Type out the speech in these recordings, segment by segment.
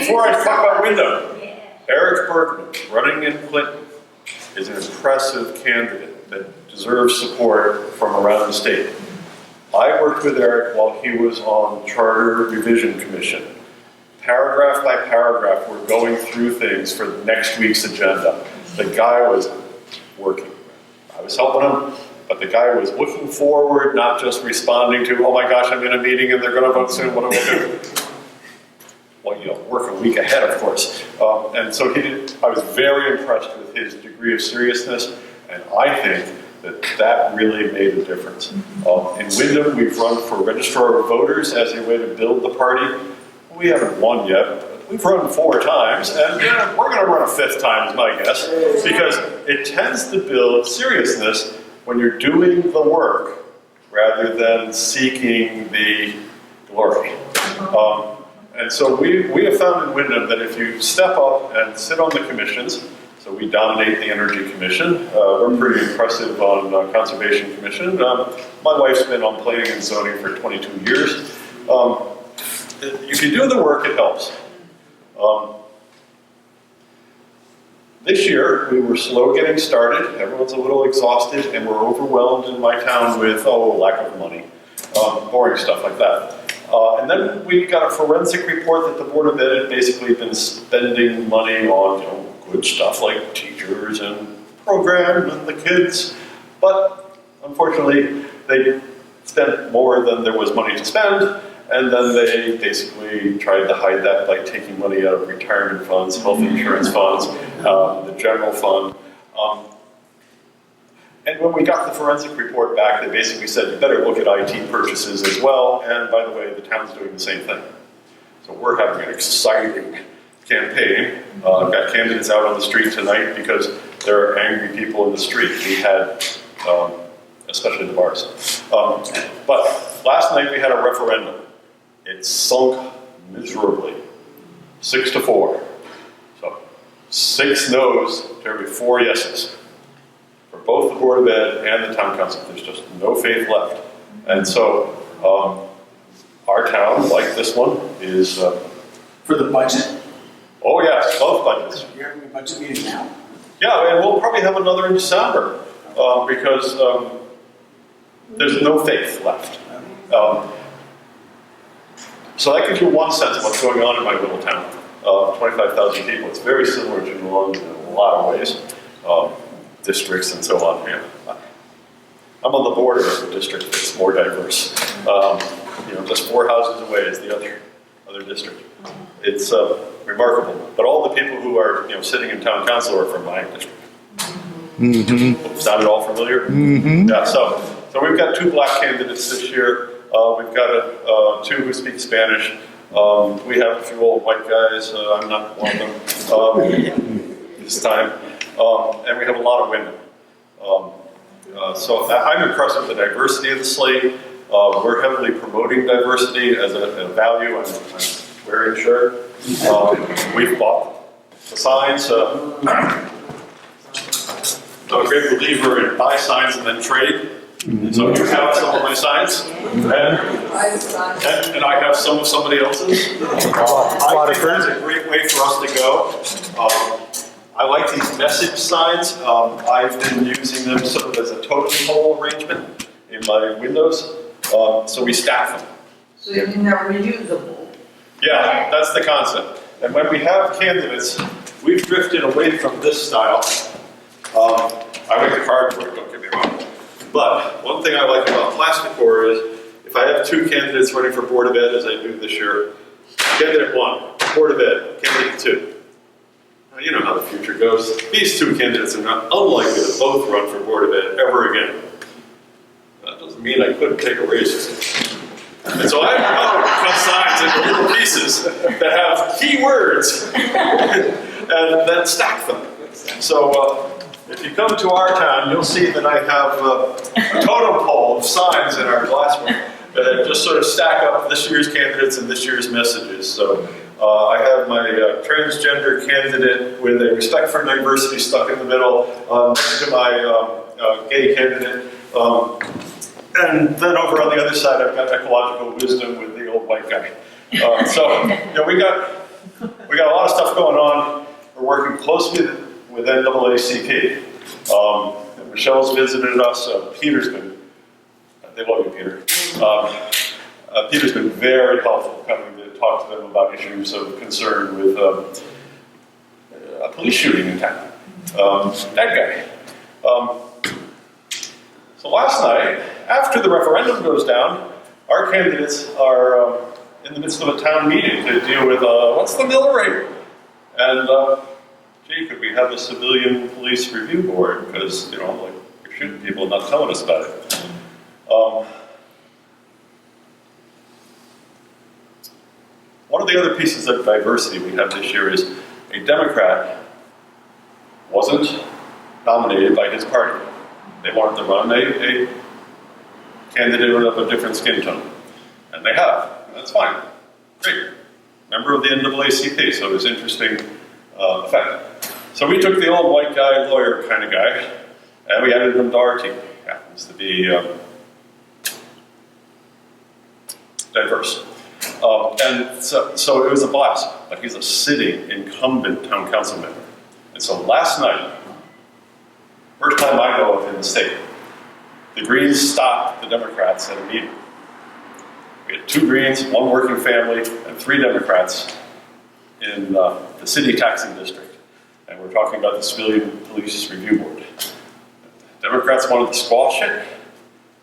before I talk about Windham, Eric Bergman, running in Clinton, is an impressive candidate that deserves support from around the state. I worked with Eric while he was on Charter Revision Commission. Paragraph by paragraph, we're going through things for next week's agenda. The guy was working. I was helping him, but the guy was looking forward, not just responding to, oh my gosh, I'm in a meeting and they're going to vote soon, what do I do? Well, you know, work a week ahead, of course. And so I was very impressed with his degree of seriousness, and I think that really made a difference. In Windham, we've run for Registrar of Voters as a way to build the party. We haven't won yet, but we've run 4 times, and we're going to run a 5th time, is my guess, because it tends to build seriousness when you're doing the work rather than seeking the glory. And so we have found in Windham that if you step up and sit on the commissions, so we dominate the Energy Commission, we're pretty impressive on Conservation Commission. My wife's been on Planning and Zoning for 22 years. If you do the work, it helps. This year, we were slow getting started. Everyone's a little exhausted, and we're overwhelmed in my town with, lack of money, boring stuff like that. And then we got a forensic report that the Board of Ed had basically been spending money on, good stuff like teachers and program and the kids. But unfortunately, they spent more than there was money to spend. And then they basically tried to hide that by taking money out of retirement funds, health insurance funds, the general fund. And when we got the forensic report back, they basically said, you better look at IT purchases as well. And by the way, the town's doing the same thing. So we're having an exciting campaign. I've got candidates out on the street tonight because there are angry people in the street. We had, especially the bars. But last night we had a referendum. It sunk miserably, 6-4. So 6 no's to every 4 yeses. For both the Board of Ed and the Town Council, there's just no faith left. And so our town, like this one, is... For the budget? Oh yes, both budgets. You're having a budget meeting now? Yeah, and we'll probably have another in December because there's no faith left. So that gives you one sense of what's going on in my little town. 25,000 people. It's very similar to New Orleans in a lot of ways. Districts and so on. Yeah. I'm on the border of a district that's more diverse. Just 4 houses away is the other district. It's remarkable. But all the people who are sitting in town council are from my district. Mm-hmm. Sound at all familiar? Mm-hmm. Yeah. So we've got 2 black candidates this year. We've got 2 who speak Spanish. We have a few old white guys. I'm not one of them this time. And we have a lot of women. So I'm impressed with the diversity of the slate. We're heavily promoting diversity as a value. I'm wearing a shirt. We've bought the signs. I'm a great believer in buy signs and then trade. So you have some of my signs, and I have some of somebody else's. I think that's a great way for us to go. I like these message signs. I've been using them sort of as a totem pole arrangement in my windows. So we stack them. So you mean they're reusable? Yeah, that's the concept. And when we have candidates, we've drifted away from this style. I like the cardboard, don't get me wrong. But one thing I like about plasticware is if I have 2 candidates running for Board of Ed, as I do this year, candidate 1, Board of Ed, candidate 2. Now, you know how the future goes. These 2 candidates are not unlikely to both run for Board of Ed ever again. That doesn't mean I couldn't take a raise. And so I cut signs into little pieces that have key words and then stack them. So if you come to our town, you'll see that I have a totem pole of signs in our glassware that just sort of stack up this year's candidates and this year's messages. So I have my transgender candidate with a respect for diversity stuck in the middle, next to my gay candidate. And then over on the other side, I've got ecological wisdom with the old white guy. So we got we got a lot of stuff going on. We're working closely with NAACP. Michelle's visited us. Peter's been, they love you, Peter. Peter's been very helpful coming to talk to them about issues of concern with a police shooting in town. That guy. So last night, after the referendum goes down, our candidates are in the midst of a town meeting to deal with what's the mill rate? And gee, could we have a civilian police review board? Because, you know, like, we're shooting people and not telling us about it. One of the other pieces of diversity we have this year is a Democrat wasn't nominated by his party. They wanted to run a candidate of a different skin tone. And they have. And that's fine. Great. Member of the NAACP, so it was interesting effect. So we took the old white guy, lawyer kind of guy, and we added him to our team. Happens to be diverse. And so it was a blast. But he's a sitting incumbent town council member. And so last night, first time I know of in the state, the Greens stopped the Democrats at a meeting. We had 2 Greens, 1 working family, and 3 Democrats in the city taxing district. And we're talking about the Civilian Police Review Board. Democrats wanted to squash it.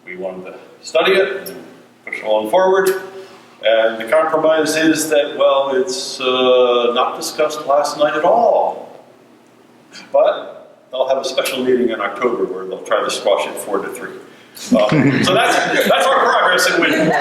We wanted to study it and push it along forward. And the compromise is that, well, it's not discussed last night at all. But they'll have a special meeting in October where they'll try to squash it 4-3. So that's our progress in Windham.